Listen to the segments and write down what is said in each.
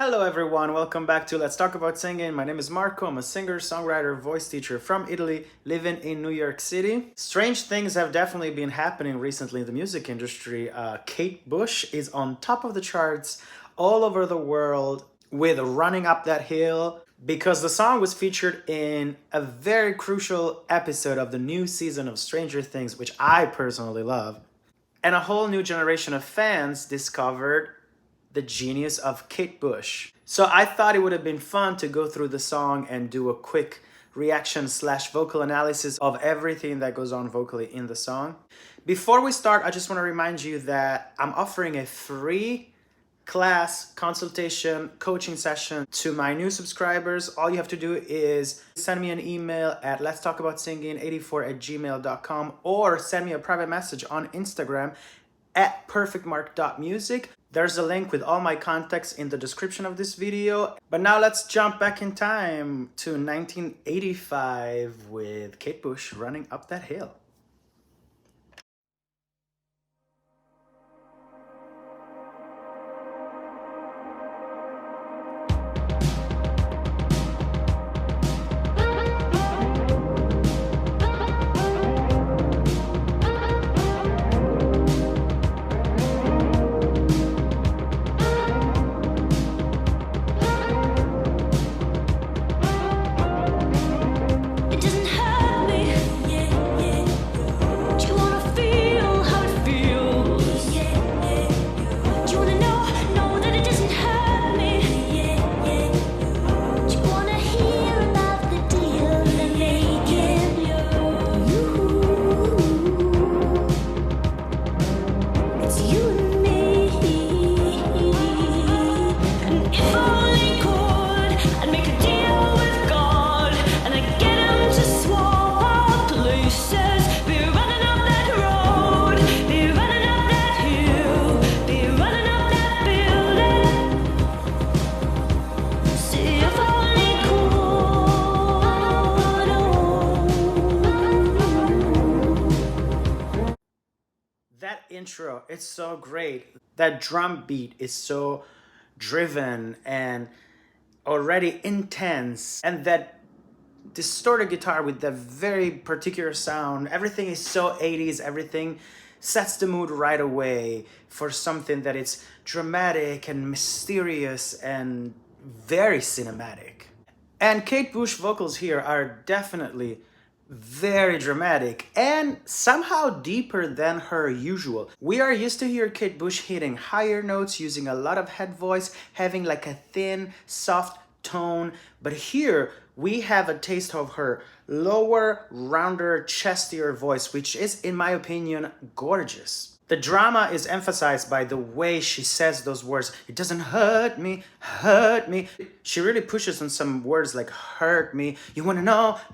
Hello everyone, welcome back to Let's Talk About Singing. My name is Marco. I'm a singer, songwriter, voice teacher from Italy, living in New York City. Strange things have definitely been happening recently in the music industry. Kate Bush is on top of the charts all over the world with Running Up That Hill because the song was featured in a very crucial episode of the new season of Stranger Things, which I personally love. And a whole new generation of fans discovered the genius of Kate Bush. So I thought it would have been fun to go through the song and do a quick reaction / vocal analysis of everything that goes on vocally in the song. Before we start, I just want to remind you that I'm offering a free class consultation coaching session to my new subscribers. All you have to do is send me an email at letstalkaboutsinging84@gmail.com or send me a private message on Instagram at perfectmark.music. There's a link with all my contacts in the description of this video. But now let's jump back in time to 1985 with Kate Bush Running Up That Hill. That intro, it's so great. That drum beat is so driven and already intense. And that distorted guitar with that very particular sound, everything is so 80s, everything sets the mood right away for something that is dramatic and mysterious and very cinematic. And Kate Bush vocals here are definitely very dramatic and somehow deeper than her usual. We are used to hear Kate Bush hitting higher notes, using a lot of head voice, having like a thin, soft tone. But here we have a taste of her lower, rounder, chestier voice, which is, in my opinion, gorgeous. The drama is emphasized by the way she says those words. It doesn't hurt me, hurt me. She really pushes on some words like hurt me. You wanna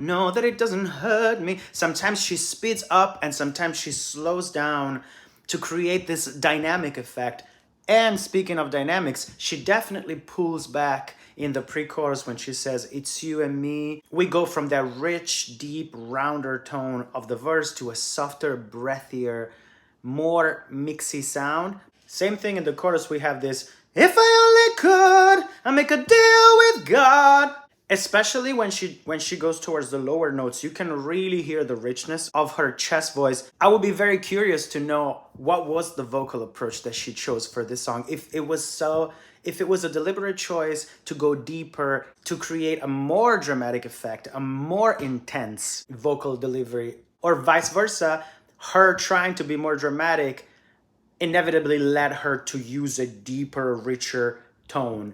know that it doesn't hurt me. Sometimes she speeds up and sometimes she slows down to create this dynamic effect. And speaking of dynamics, she definitely pulls back in the pre-chorus when she says, it's you and me. We go from that rich, deep, rounder tone of the verse to a softer, breathier, more mixy sound. Same thing in the chorus, we have this, if I only could, I make a deal with God. Especially when she goes towards the lower notes, you can really hear the richness of her chest voice. I would be very curious to know what was the vocal approach that she chose for this song. If it was a deliberate choice to go deeper, to create a more dramatic effect, a more intense vocal delivery, or vice versa, her trying to be more dramatic inevitably led her to use a deeper, richer tone.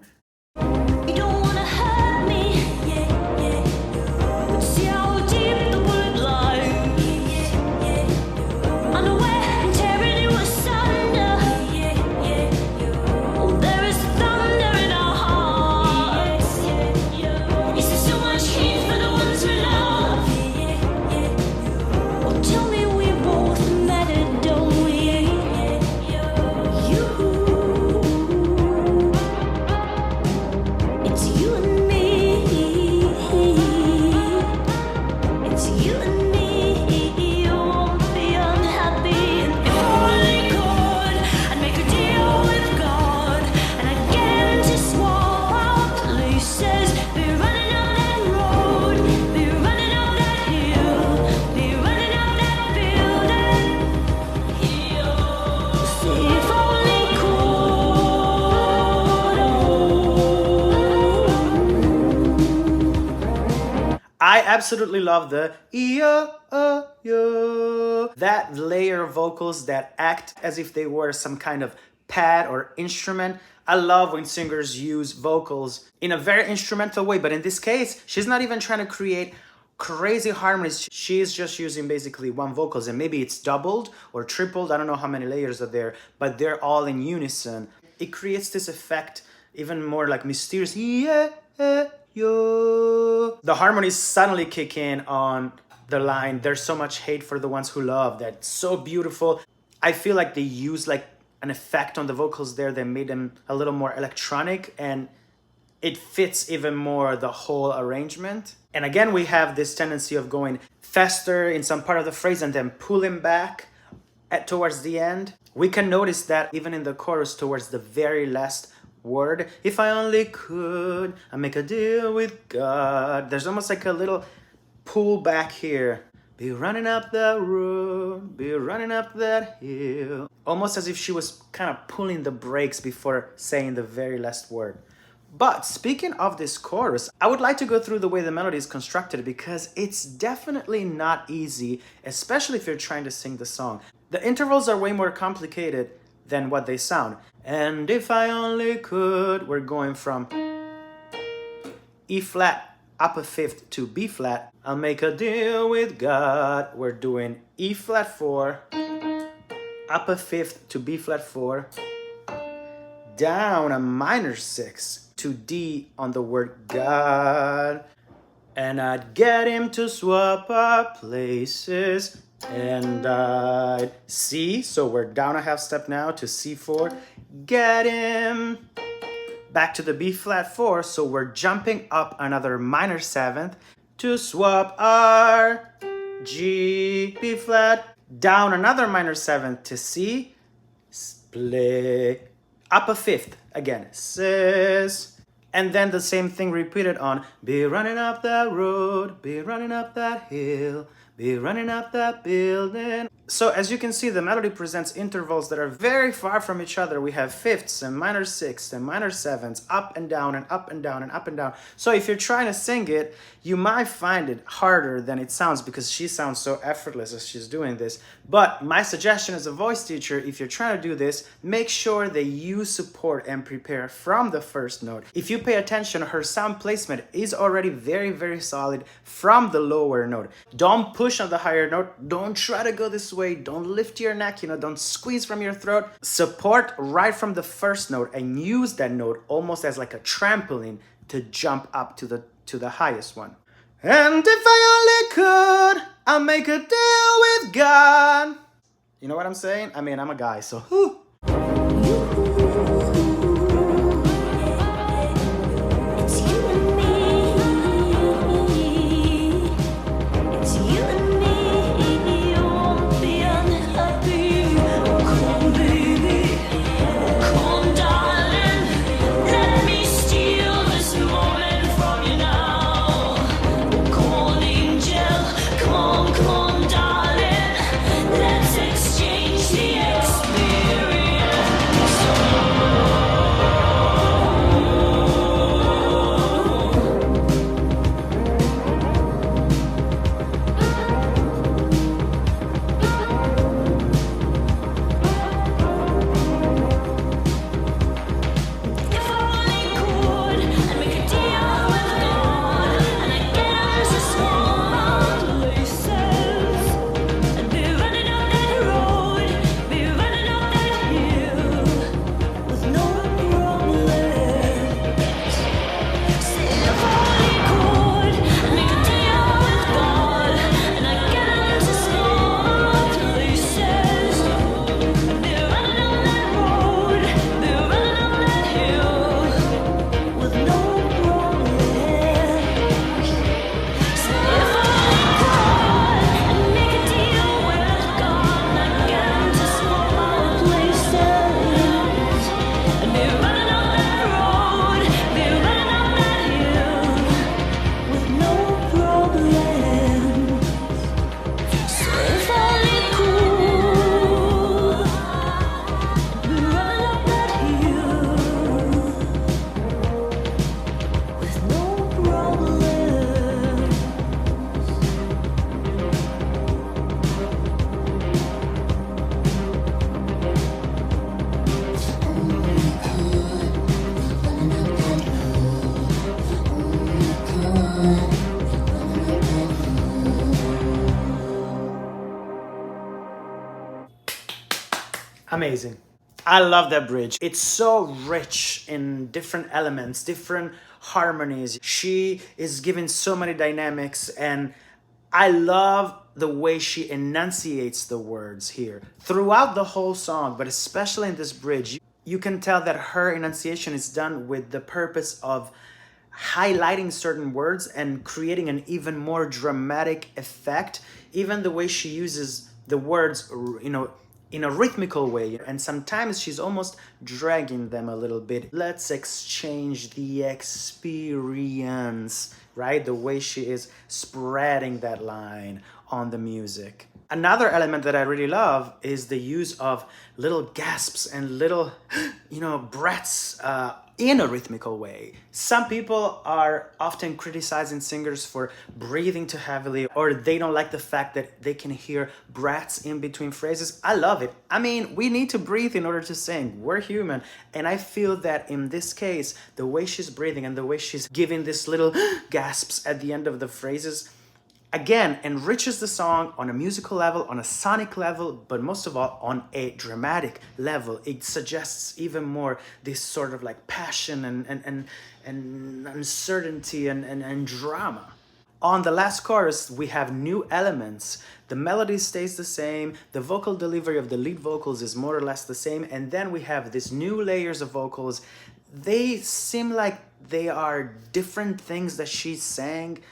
You don't wanna hurt me, but see how deep the bullet lies. Unaware, tearing you asunder. Oh, there is thunder in our hearts. Is there so much heat for the ones we love? Oh, tell me we both matter, don't we? It's you and me. absolutely love the yo. That layer of vocals that act as if they were some kind of pad or instrument. I love when singers use vocals in a very instrumental way, but in this case, she's not even trying to create crazy harmonies. She's just using basically one vocals, and maybe it's doubled or tripled. I don't know how many layers are there, but they're all in unison. It creates this effect even more like mysterious. Yeah, yo. The harmonies suddenly kick in on the line, "There's so much hate for the ones who love." That's so beautiful. I feel like they used like an effect on the vocals there that made them a little more electronic, and it fits even more the whole arrangement. And again, we have this tendency of going faster in some part of the phrase and then pulling back towards the end. We can notice that even in the chorus towards the very last word. "If I only could, I'd make a deal with God." There's almost like a little pull back here. "Be running up that road, be running up that hill." Almost as if she was kind of pulling the brakes before saying the very last word. But speaking of this chorus, I would like to go through the way the melody is constructed, because it's definitely not easy, especially if you're trying to sing the song. The intervals are way more complicated than what they sound. "And if I only could," we're going from E flat up a fifth to B flat. "I'll make a deal with God," we're doing E flat 4, up a fifth to B flat 4, down a minor 6 to D on the word God. "And I'd get him to swap our places, and I'd C," so we're down a half step now to C4, "get him." Back to the B flat 4, so we're jumping up another minor 7th to swap our G, B flat, down another minor 7th to C, split, up a 5th, again, sis. And then the same thing repeated on "Be running up that road, be running up that hill, be running up that building." So as you can see, the melody presents intervals that are very far from each other. We have fifths and minor sixths and minor sevenths, up and down and up and down and up and down. So if you're trying to sing it, you might find it harder than it sounds, because she sounds so effortless as she's doing this. But my suggestion as a voice teacher, if you're trying to do this, make sure that you support and prepare from the first note. If you pay attention, her sound placement is already very, very solid from the lower note. Don't push on the higher note. Don't try to go this way. Don't lift your neck, don't squeeze from your throat. Support right from the first note and use that note almost as like a trampoline to jump up to the highest one. "And if I only could, I'll make a deal with God." You know what I'm saying? I mean, I'm a guy, so whew. Come on, darling, let's exchange the experience. Amazing. I love that bridge. It's so rich in different elements, different harmonies. She is giving so many dynamics, and I love the way she enunciates the words here throughout the whole song, but especially in this bridge. You can tell that her enunciation is done with the purpose of highlighting certain words and creating an even more dramatic effect. Even the way she uses the words, in a rhythmical way, and sometimes she's almost dragging them a little bit. Let's exchange the experience, right? The way she is spreading that line on the music. Another element that I really love is the use of little gasps and little, breaths in a rhythmical way. Some people are often criticizing singers for breathing too heavily, or they don't like the fact that they can hear breaths in between phrases. I love it. I mean, we need to breathe in order to sing. We're human. And I feel that in this case, the way she's breathing and the way she's giving this little gasps at the end of the phrases, again, enriches the song on a musical level, on a sonic level, but most of all on a dramatic level. It suggests even more this sort of like passion and uncertainty and drama. On the last chorus, we have new elements. The melody stays the same, the vocal delivery of the lead vocals is more or less the same, and then we have these new layers of vocals. They seem like they are different things that she sang,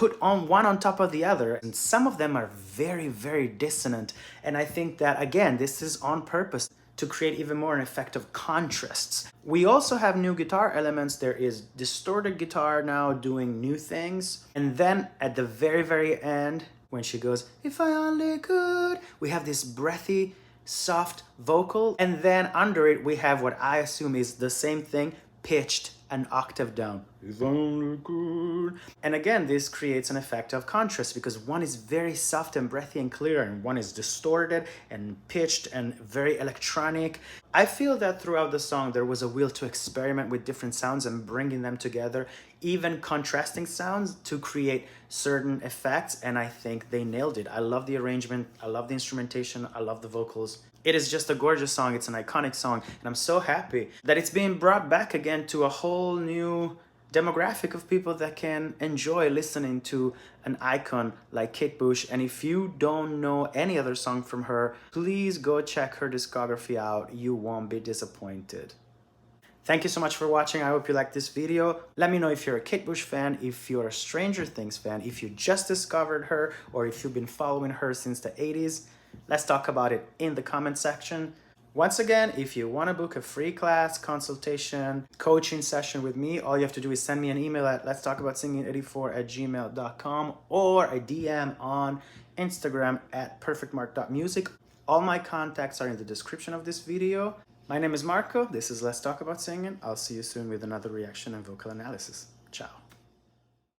put on one on top of the other, and some of them are very, very dissonant. And I think that, again, this is on purpose to create even more an effect of contrasts. We also have new guitar elements. There is distorted guitar now doing new things. And then at the very, very end, when she goes, "If I only could," we have this breathy, soft vocal. And then under it, we have what I assume is the same thing, pitched an octave down. If only could. And again, this creates an effect of contrast because one is very soft and breathy and clear, and one is distorted and pitched and very electronic. I feel that throughout the song, there was a will to experiment with different sounds and bringing them together, even contrasting sounds to create certain effects. And I think they nailed it. I love the arrangement. I love the instrumentation. I love the vocals. It is just a gorgeous song. It's an iconic song. And I'm so happy that it's being brought back again to a whole new demographic of people that can enjoy listening to an icon like Kate Bush. And if you don't know any other song from her, please go check her discography out. You won't be disappointed. Thank you so much for watching. I hope you liked this video. Let me know if you're a Kate Bush fan, if you're a Stranger Things fan, if you just discovered her, or if you've been following her since the 80s. Let's talk about it in the comment section. Once again, if you want to book a free class, consultation, coaching session with me, all you have to do is send me an email at letstalkaboutsinging84@gmail.com or a DM on Instagram at perfectmark.music. All my contacts are in the description of this video. My name is Marco. This is Let's Talk About Singing. I'll see you soon with another reaction and vocal analysis. Ciao.